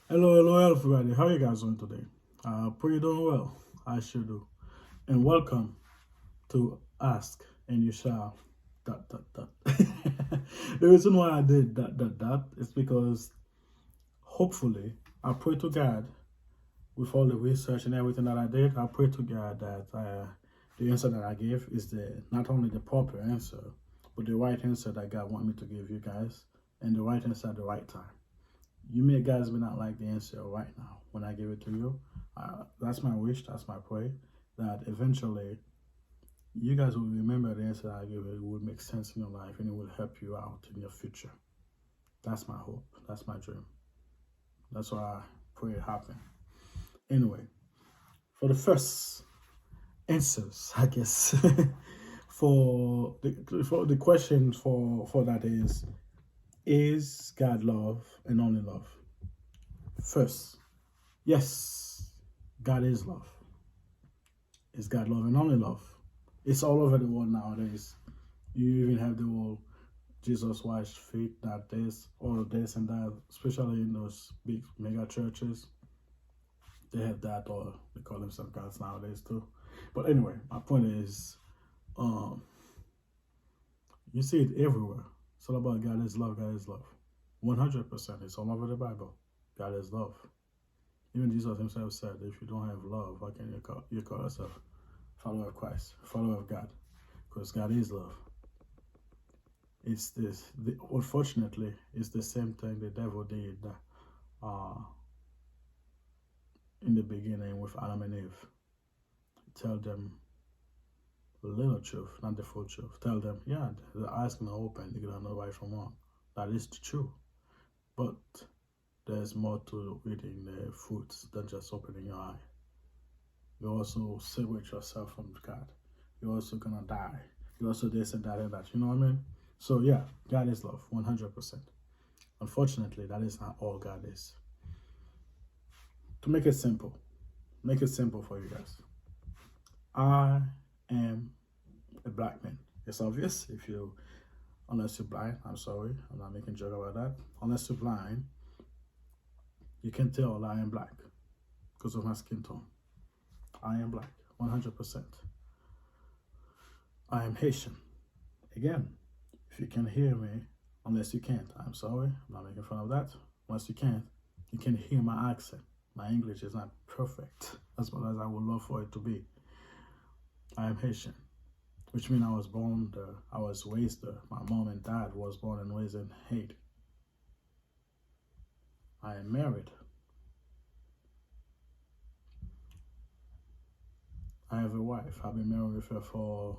Hello, everybody. How you guys doing today? Pray you're doing well. I sure do. And welcome to Ask and You Shall. Dot dot dot. The reason why I did that is because hopefully I pray to God with all the research and everything that I did. I pray to God that the answer that I gave is the not only the proper answer, but the right answer that God want me to give you guys, and the right answer at the right time. You may guys may not like the answer right now when I give it to you. That's my wish, that's my prayer, that eventually you guys will remember the answer I give. It will make sense in your life and it will help you out in your future. That's my hope. That's my dream. That's why I pray it happen. Anyway, for the first answers, I guess, for the question for that is God love and only love? First, yes, God is love. Is God love and only love? It's all over the world nowadays. You even have the whole Jesus washed feet that this, all this and that, especially in those big mega churches. They have that, or they call themselves gods nowadays too. But anyway, my point is, um, you see it everywhere. It's all about God is love, God is love. 100%. It's all over the Bible. God is love. Even Jesus himself said, if you don't have love, how can you call yourself follower of Christ, follower of God? Because God is love. It's this. Unfortunately, it's the same thing the devil did uh, in the beginning with Adam and Eve. Tell them a little truth, not the full truth. Tell them, yeah, the eyes can open, they're gonna know right from wrong. That is true. But there's more to eating the fruits than just opening your eye. You also separate yourself from God. You're also gonna die. You also this and that and that. You know what I mean? So yeah, God is love, 100%. Unfortunately, that is not all God is. To make it simple for you guys. I am a black man. It's obvious if you, unless you're blind. I'm sorry, I'm not making a joke about that. Unless you're blind, you can tell I am black because of my skin tone. I am black, 100%. I am Haitian. Again, if you can hear me, unless you can't, I'm sorry, I'm not making fun of that. Unless you can hear my accent. My English is not perfect as well as I would love for it to be. I am Haitian, which means I was born there, I was raised there. My mom and dad was born and raised in Haiti. I am married. I have a wife. I've been married with her for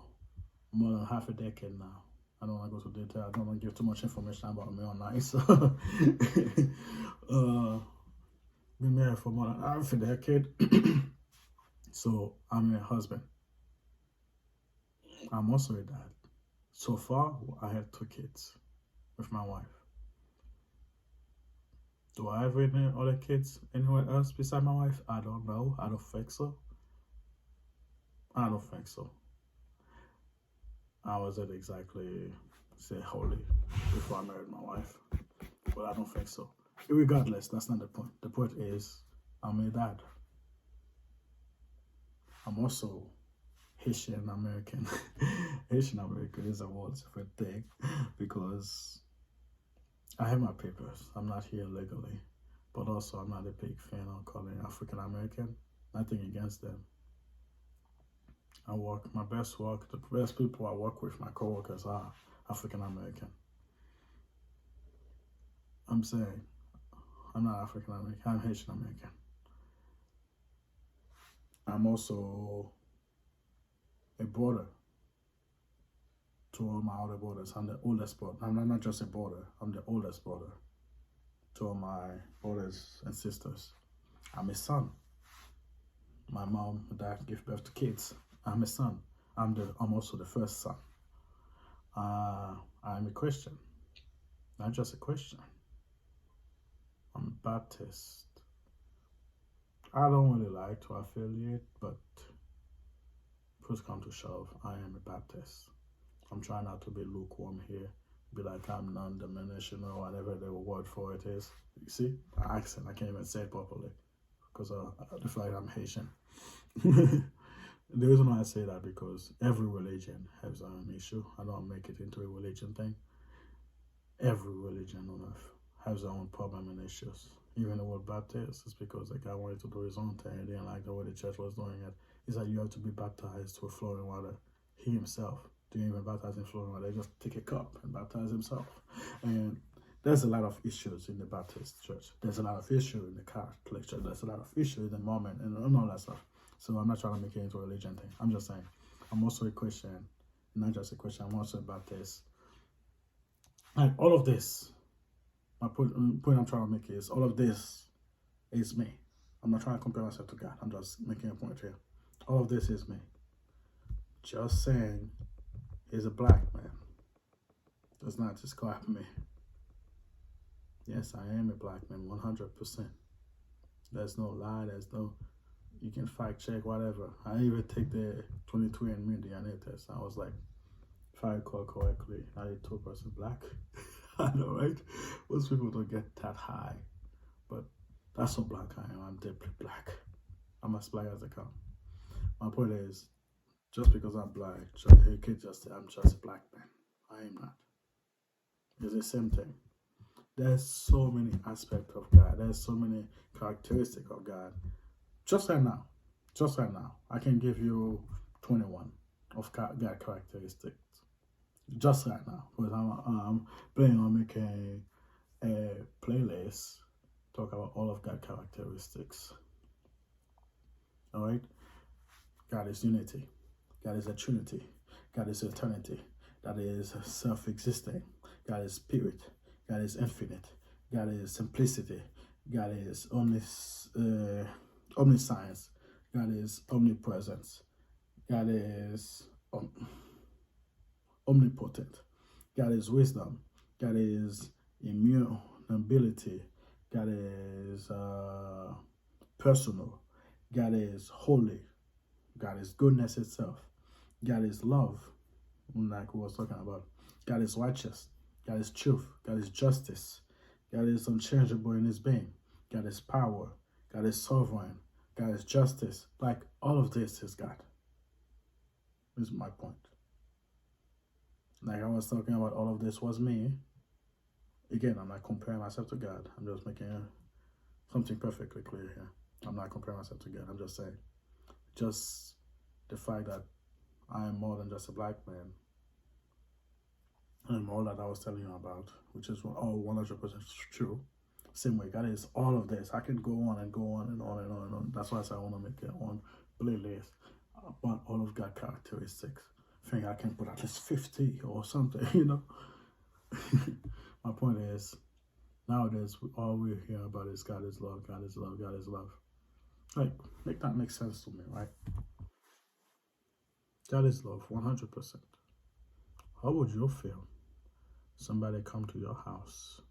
more than half a decade now. I don't want to go to detail. I don't want to give too much information about me online. So, been married for more than half a decade. So, I'm a husband. I'm also a dad. So far, I have two kids with my wife. Do I have any other kids anywhere else beside my wife? I don't know. I don't think so. I don't think so. I wasn't exactly say holy before I married my wife, but I don't think so. Regardless, that's not the point. The point is, I'm a dad. I'm also Haitian American. Haitian American is a whole different thing because I have my papers. I'm not here legally, but also I'm not a big fan of calling African American. Nothing against them. The best people I work with, my coworkers are African American. I'm saying I'm not African American. I'm Haitian American. I'm also a brother to all my other brothers. I'm the oldest brother. I'm not just a brother. I'm the oldest brother to all my brothers and sisters. I'm a son. My mom and dad give birth to kids. I'm a son. I'm also the first son. I'm a Christian. Not just a Christian. I'm Baptist. I don't really like to affiliate, but push come to shove, I am a Baptist. I'm trying not to be lukewarm here, be like I'm non-denominational, whatever the word for it is. You see, accent. I can't even say it properly because of the fact I'm Haitian. The reason why I say that because every religion has their own issue. I don't make it into a religion thing. Every religion on earth has their own problem and issues. Even the word Baptist is because the guy wanted to do his own thing. He didn't like the way the church was doing it. He said you have to be baptized with flowing water. He himself didn't even baptize in flowing water. He just take a cup and baptize himself. And there's a lot of issues in the Baptist church. There's a lot of issue in the Catholic church. There's a lot of issue in the Mormon and all that stuff. So I'm not trying to make it into a religion thing. I'm just saying, I'm also a Christian, not just a Christian. I'm also a Baptist. Like all of this, my point I'm trying to make is all of this is me. I'm not trying to compare myself to God. I'm just making a point here. All of this is me. Just saying, he's a black man does not describe me. Yes, I am a black man, 100%. There's no lie. There's no. You can fact check whatever. I even take the 23andMe DNA test. I was like, if I recall correctly, 92% black. I know, right? Most people don't get that high, but that's how black I am. I'm deeply black. I'm as black as I come. My point is, just because I'm black, you can't just say I'm just a black man. I am not. It's the same thing. There's so many aspects of God. There's so many characteristics of God. Just right now, I can give you 21 of God characteristics. Just right now, because I'm planning on making a playlist talk about all of God characteristics. All right, God is unity. God is a Trinity. God is eternity. God is self-existing. God is spirit. God is infinite. God is simplicity. God is omniscience. God is omnipresence. God is omnipotent. God is wisdom. God is immutability. God is personal. God is holy. God is goodness itself. God is love, like we was talking about. God is righteous. God is truth. God is justice. God is unchangeable in his being. God is power. God is sovereign. God is justice. Like all of this is God. This is my point. Like I was talking about, all of this was me. Again, I'm not comparing myself to God. I'm just making something perfectly clear here. I'm not comparing myself to God. I'm just saying, just the fact that I am more than just a black man, and all that I was telling you about, which is all 100% true. Same way, God is all of this. I can go on and go on and on and on and on. That's why I say I want to make it on playlist about all of God characteristics. I think I can put at least 50 or something, you know. My point is, nowadays, all we hear about is God is love, God is love, God is love. Like, make that make sense to me, right? God is love, 100%. How would you feel? Somebody come to your house,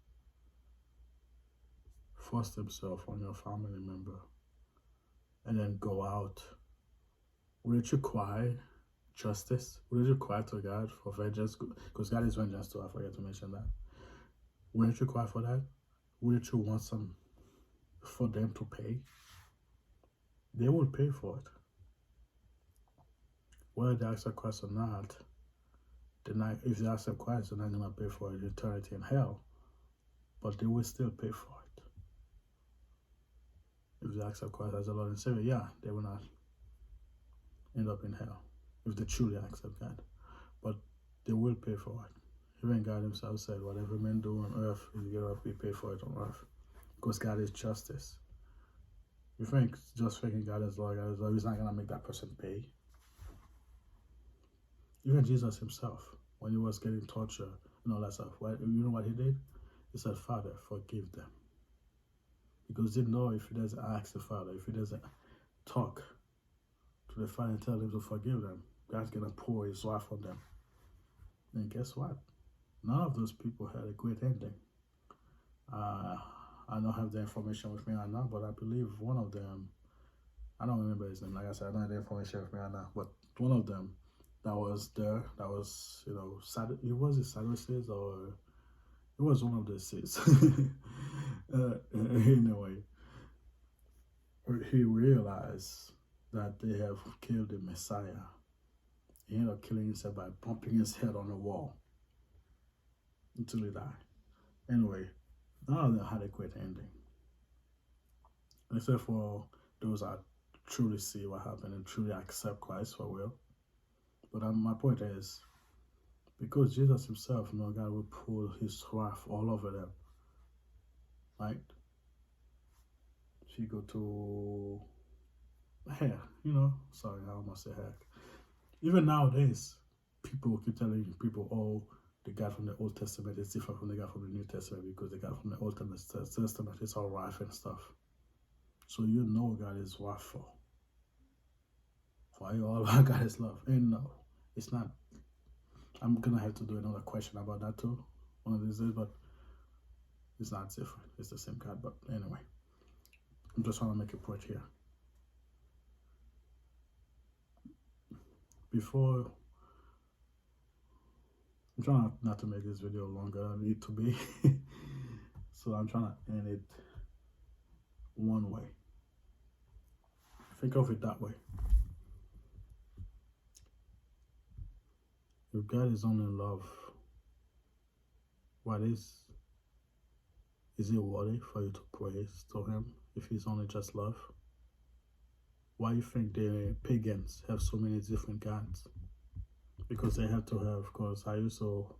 force themselves on your family member, and then go out. Wouldn't you cry justice? Wouldn't you cry to God for vengeance? Because God is vengeance too, I forget to mention that. Wouldn't you cry for that? Wouldn't you want some for them to pay? They will pay for it. Whether they accept Christ or not, if they accept Christ, they're not going to pay for it eternity in hell. But they will still pay for it. If they accept Christ as the Lord and Savior, yeah, they will not end up in hell if they truly accept God. But they will pay for it. Even God himself said, whatever men do on earth, is going to be paid for it on earth. Because God is justice. You think just thinking God is Lord, he's not going to make that person pay. Even Jesus himself, when he was getting tortured and all that stuff, you know what he did? He said, Father, forgive them. Because he didn't know if he doesn't ask the Father, if he doesn't talk to the Father and tell him to forgive them, God's going to pour his wrath on them. And guess what? None of those people had a great ending. I don't have the information with me right now, but I believe one of them, I don't remember his name, like I said, I don't have the information with me right now, but one of them that was there, that was, it was the Sadducees, or it was one of the seeds. Anyway, he realized that they have killed the Messiah. He ended up killing himself by bumping his head on the wall until he died. Anyway, none of them had a great ending, except for those that truly see what happened and truly accept Christ for real. But my point is, because Jesus himself, God will pour his wrath all over them, right? If you go to heck, sorry, I almost say heck. Even nowadays, people keep telling people, oh, the God from the Old Testament is different from the God from the New Testament because the God from the Old Testament is all wrath and stuff. So God is wrathful. Why all about God is love? And no, it's not. I'm gonna have to do another question about that too one of these days, but it's not different. It's the same God. But anyway, I'm just trying to make a point here. Before, I'm trying not to make this video longer than it need to be. So I'm trying to end it one way. Think of it that way. If God is only love, what is it worthy for you to praise to him if he's only just love? Why do you think the pagans have so many different gods? Because they have to have, because I also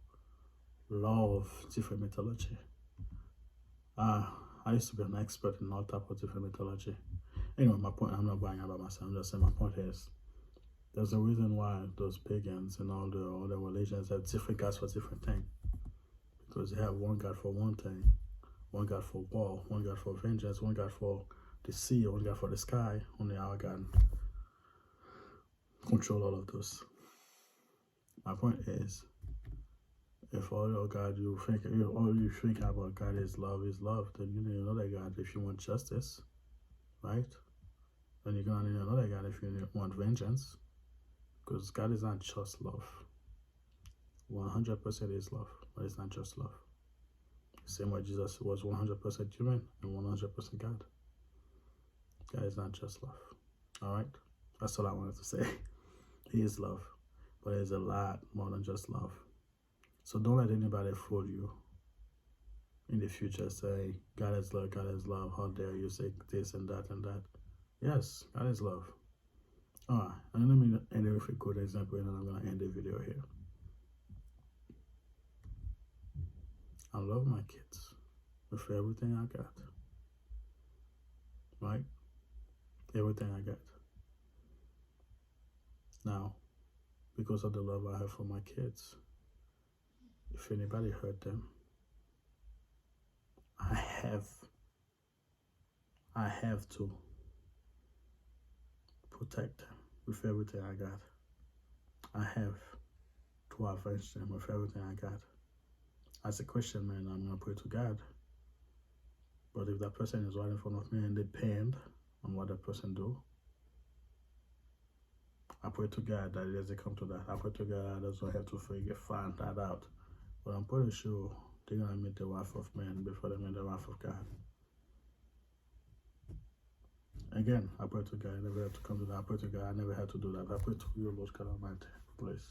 love different mythology. I used to be an expert in all type of different mythology. Anyway, my point, I'm not bragging about myself, I'm just saying my point is, there's a reason why those pagans and all the other religions have different gods for different things. Because they have one God for one thing, one God for war, one God for vengeance, one God for the sea, one God for the sky. Only our God control all of those. My point is, if all your God all you think about God is love, then you need another God if you want justice, right? Then you're gonna need another God if you want vengeance. Because God is not just love. 100% is love, but it's not just love. The same way Jesus was 100% human and 100% God. God is not just love. Alright? That's all I wanted to say. He is love, but there's a lot more than just love. So don't let anybody fool you in the future. Say, God is love, how dare you say this and that and that. Yes, God is love. Alright, and let me end it with a good example, and then I'm going to end the video here. I love my kids with everything I got. Right? Everything I got. Now, because of the love I have for my kids, if anybody hurt them, I have to protect them with everything I got. I have to avenge them with everything I got. As a Christian man, I'm going to pray to God. But if that person is right in front of me and they depend on what that person do, I pray to God that it doesn't come to that. I pray to God that I don't have to find that out. But I'm pretty sure they're going to meet the wrath of man before they meet the wrath of God. Again, I pray to God I never had to come to that. I pray to God I never had to do that. I pray to you, Lord God Almighty, please.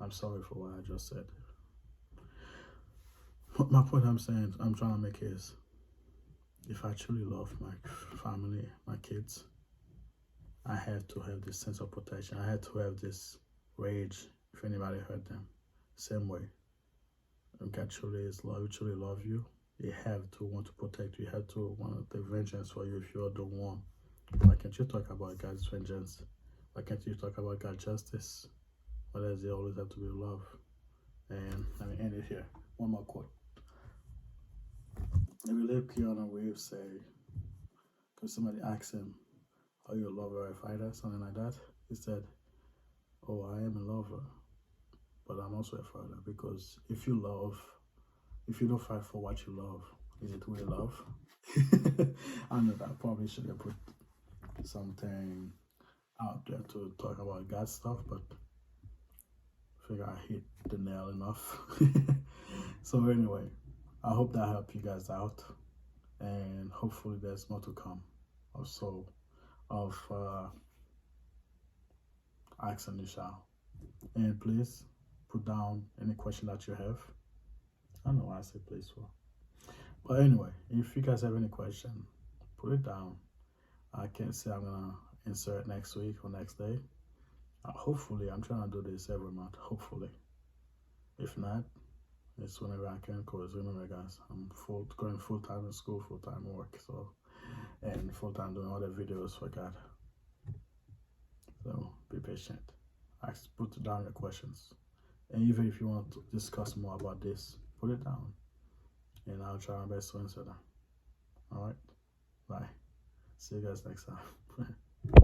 I'm sorry for what I just said. My point I'm trying to make is, if I truly love my family, my kids, I have to have this sense of protection. I had to have this rage if anybody hurt them. Same way. If God truly is love, He truly love you, you have to want to protect you. You have to want to take vengeance for you if you're the one. Why can't you talk about God's vengeance? Why can't you talk about God's justice? Why does it always have to be love? And let me end it here. One more quote. I believe Keanu Reeves say, because somebody asked him, are you a lover or a fighter? Something like that. He said, oh, I am a lover, but I'm also a fighter, because if you don't fight for what you love, is it really love? I know that I probably should have put something out there to talk about God stuff, but I figure I hit the nail enough. So anyway, I hope that helped you guys out. and hopefully there's more to come. Also, of Ask and you shall. And please put down any question that you have. I don't know why I say please for. But anyway, if you guys have any question, put it down. I can't say I'm gonna answer it next week or next day. Hopefully, I'm trying to do this every month. Hopefully, if not, it's whenever I can. Cause remember, guys, I'm going full time in school, full time work, so and full time doing other videos for God. So be patient. Put down your questions, and even if you want to discuss more about this, put it down, and I'll try my best to answer them. All right, bye. See you guys next time.